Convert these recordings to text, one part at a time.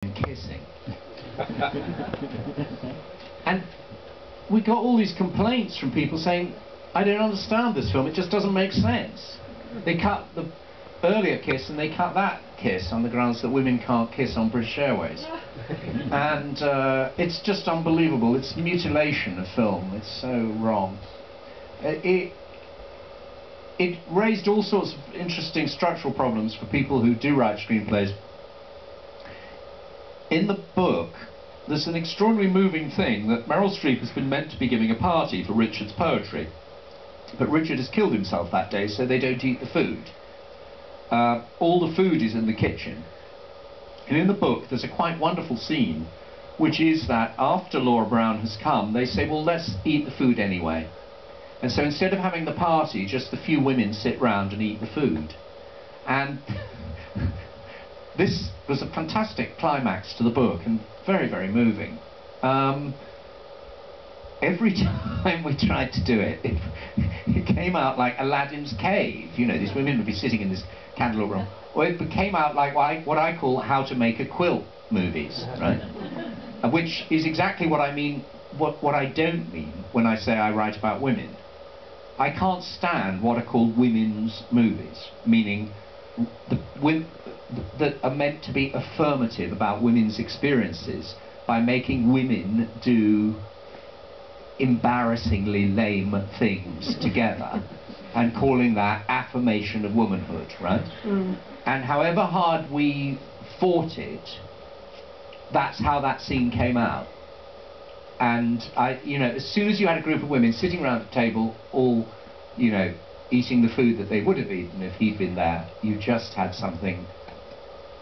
kissing. And we got all these complaints from people saying, I don't understand this film, it just doesn't make sense. They cut the earlier kiss and they cut that kiss on the grounds that women can't kiss on British Airways. And it's just unbelievable. It's mutilation of film. It's so wrong. It raised all sorts of interesting structural problems for people who do write screenplays. In the book, there's an extraordinarily moving thing that Meryl Streep has been meant to be giving a party for Richard's poetry. But Richard has killed himself that day, so they don't eat the food. All the food is in the kitchen. And in the book, there's a quite wonderful scene, which is that after Laura Brown has come, they say, well, let's eat the food anyway. And so instead of having the party, just the few women sit round and eat the food. And this was a fantastic climax to the book, and very, very moving. Every time we tried to do it, it came out like Aladdin's cave. You know, these women would be sitting in this candle room. Or it came out like what I call how to make a quilt movies, right? Which is exactly what I mean, what I don't mean when I say I write about women. I can't stand what are called women's movies, meaning that are meant to be affirmative about women's experiences by making women do embarrassingly lame things together and calling that affirmation of womanhood, right? And however hard we fought it, that's how that scene came out. And you know, as soon as you had a group of women sitting around a table, all, you know, eating the food that they would have eaten if he'd been there, you just had something,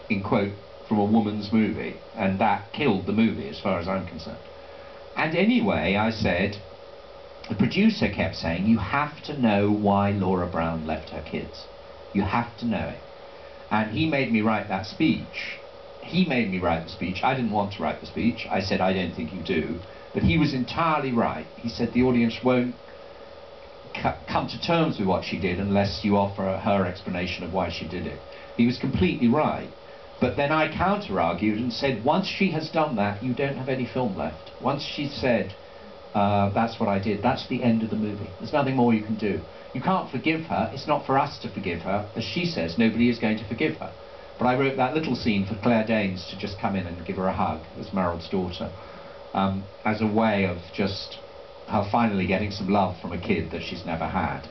in quote, from a woman's movie, and that killed the movie as far as I'm concerned. And anyway, I said, the producer kept saying, you have to know why Laura Brown left her kids. You have to know it. And he made me write that speech. He made me write the speech. I didn't want to write the speech. I said, I don't think you do. But he was entirely right. He said the audience won't come to terms with what she did unless you offer her explanation of why she did it. He was completely right. But then I counter-argued and said, once she has done that, you don't have any film left. Once she said, that's what I did, that's the end of the movie. There's nothing more you can do. You can't forgive her. It's not for us to forgive her. As she says, nobody is going to forgive her. But I wrote that little scene for Claire Danes to just come in and give her a hug, as Meryl's daughter, as a way of just her finally getting some love from a kid that she's never had.